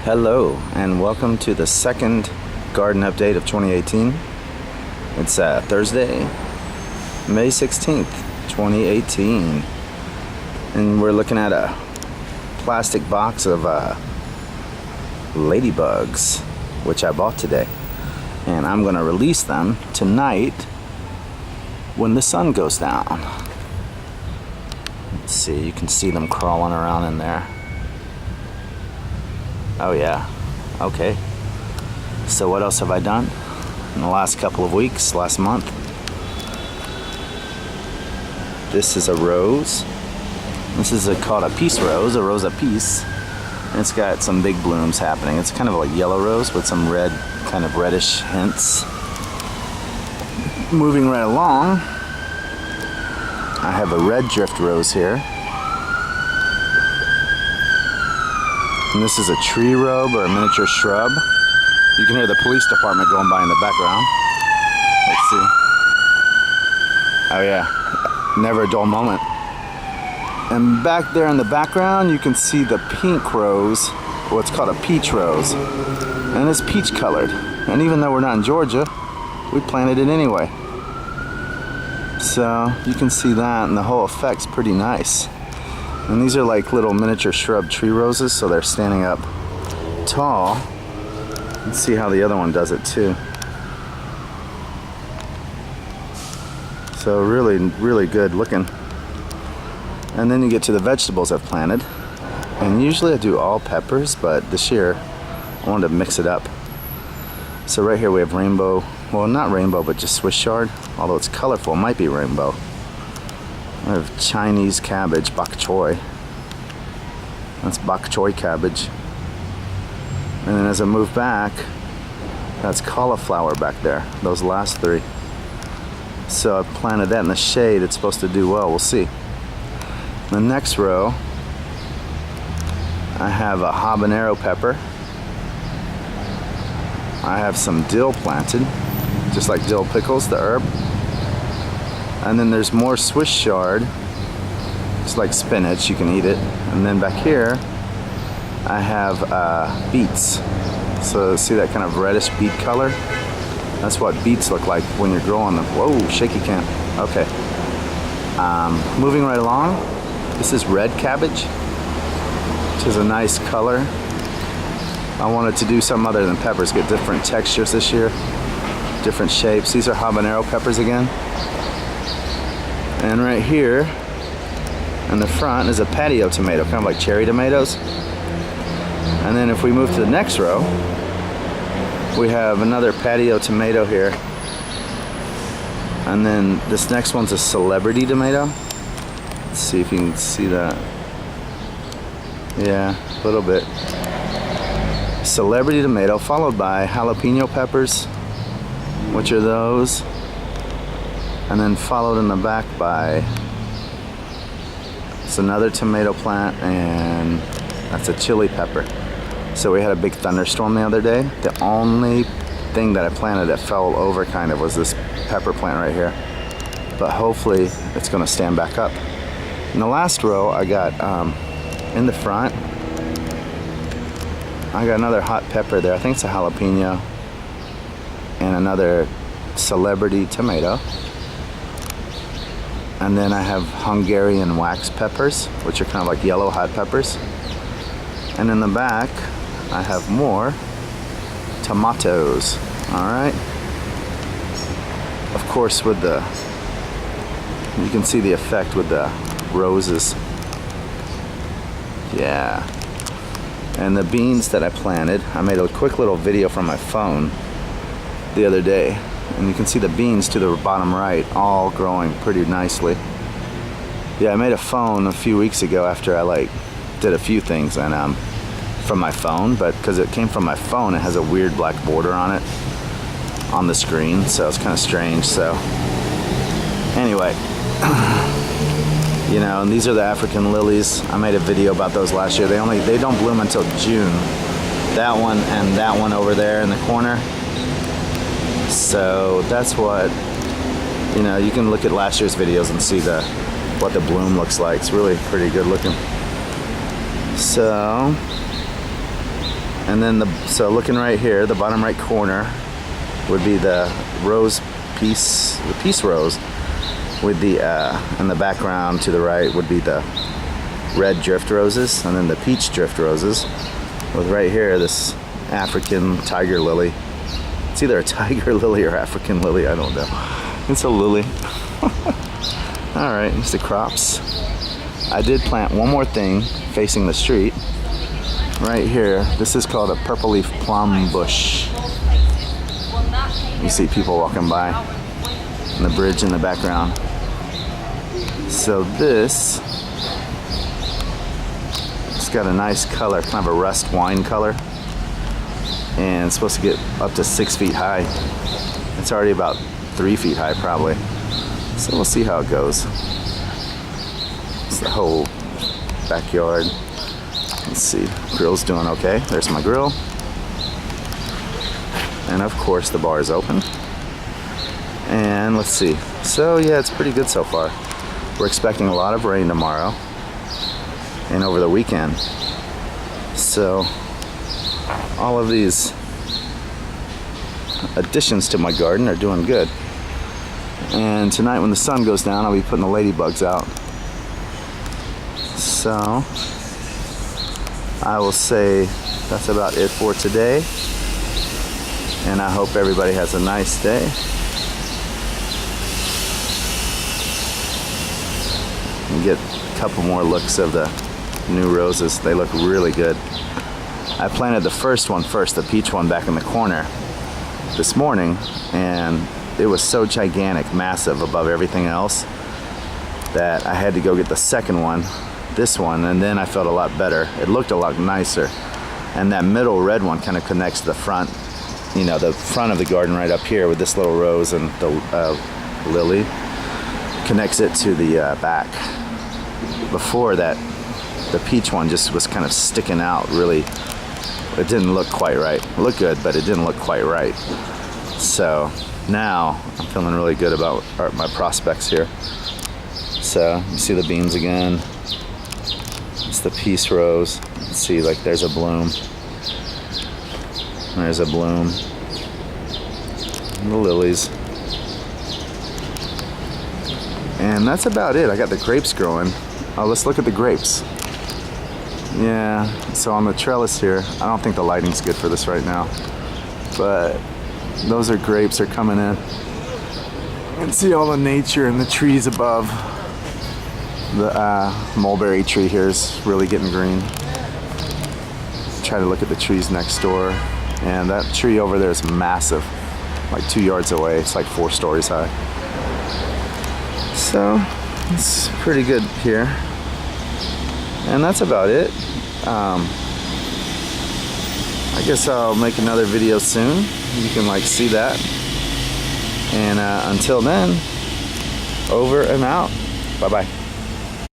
Hello and welcome to the second garden update of 2018. It's Thursday, May 16th, 2018. And we're looking at a plastic box of ladybugs, which I bought today. And I'm gonna release them tonight when the sun goes down. Let's see, you can see them crawling around in there. Oh yeah, okay. So what else have I done in the last couple of weeks, last month? This is a rose. This is called a peace rose, a Rosa Peace. And it's got some big blooms happening. It's kind of like yellow rose with some red, kind of reddish hints. Moving right along, I have a red drift rose here. And this is a tree robe or a miniature shrub. You can hear the police department going by in the background. Let's see. Oh yeah, never a dull moment. And back there in the background, you can see the pink rose, what's called a peach rose. And it's peach colored. And even though we're not in Georgia, we planted it anyway. So you can see that, and the whole effect's pretty nice. And these are like little miniature shrub tree roses, so they're standing up tall. Let's see how the other one does it too. So really, really good looking. And then you get to the vegetables I've planted. And usually I do all peppers, but this year I wanted to mix it up. So right here we have rainbow, well not rainbow, but just Swiss chard. Although it's colorful, it might be rainbow. I have Chinese cabbage, Bok Choi. That's Bok Choi cabbage. And then as I move back, that's cauliflower back there, those last three. So I've planted that in the shade. It's supposed to do well, we'll see. The next row, I have a habanero pepper. I have some dill planted, just like dill pickles, the herb. And then there's more Swiss chard. It's like spinach, you can eat it. And then back here, I have beets. So see that kind of reddish beet color? That's what beets look like when you're growing them. Whoa, shaky cam. Okay. Moving right along, this is red cabbage, which is a nice color. I wanted to do something other than peppers, get different textures this year, different shapes. These are habanero peppers again. And right here in the front is a patio tomato, kind of like cherry tomatoes. And then if we move to the next row, we have another patio tomato here. And then this next one's a celebrity tomato. Let's see if you can see that. Yeah, a little bit. Celebrity tomato followed by jalapeno peppers, which are those. And then followed in the back by, it's another tomato plant, and that's a chili pepper. So we had a big thunderstorm the other day. The only thing that I planted that fell over kind of was this pepper plant right here. But hopefully it's gonna stand back up. In the last row, I got, in the front, I got another hot pepper there. I think it's a jalapeno. And another celebrity tomato. And then I have Hungarian Wax Peppers, which are kind of like yellow hot peppers. And in the back, I have more tomatoes. All right. Of course, with the, you can see the effect with the roses. Yeah. And the beans that I planted, I made a quick little video from my phone the other day. And you can see the beans to the bottom right, all growing pretty nicely. Yeah, I made a phone a few weeks ago after I did a few things and from my phone, but because it came from my phone, it has a weird black border on it on the screen, so it's kind of strange. So anyway, you know, and these are the African lilies. I made a video about those last year. They don't bloom until June. That one and that one over there in the corner. So that's what, you know, you can look at last year's videos and see what the bloom looks like. It's really pretty good looking. So And then so looking right here, the bottom right corner would be the Rosa Peace, the Peace Rose, with the in the background to the right would be the red drift roses, and then the peach drift roses, with right here this African tiger lily. It's either a tiger lily or African lily, I don't know. It's a lily. Alright, it's the crops. I did plant one more thing facing the street. Right here, this is called a purple leaf plum bush. You see people walking by, and the bridge in the background. So this, it's got a nice color, kind of a rust wine color, and it's supposed to get up to 6 feet high. It's already about 3 feet high probably. So we'll see how it goes. It's the whole backyard. Let's see, grill's doing okay. There's my grill. And of course the bar is open. And let's see. So yeah, it's pretty good so far. We're expecting a lot of rain tomorrow and over the weekend. So all of these additions to my garden are doing good. And tonight when the sun goes down, I'll be putting the ladybugs out. So I will say that's about it for today. And I hope everybody has a nice day. And get a couple more looks of the new roses. They look really good. I planted the first one first, the peach one, back in the corner this morning, and it was so gigantic, massive above everything else, that I had to go get the second one, this one, and then I felt a lot better. It looked a lot nicer. And that middle red one kind of connects to the front, you know, the front of the garden right up here with this little rose and the lily. Connects it to the back. Before that, the peach one just was kind of sticking out really. It didn't look quite right. It looked good, but it didn't look quite right. So now I'm feeling really good about my prospects here. So you see the beans again. It's the peace rose. Let's see, like there's a bloom. There's a bloom. And the lilies. And that's about it. I got the grapes growing. Oh, let's look at the grapes. Yeah, so on the trellis here, I don't think the lighting's good for this right now, but those are grapes are coming in. You can see all the nature and the trees above. The mulberry tree here is really getting green. Try to look at the trees next door, and that tree over there is massive, like 2 yards away. It's like 4 stories high. So it's pretty good here, and that's about it. I guess I'll make another video soon. You can like see that, and until then, over and out. Bye bye.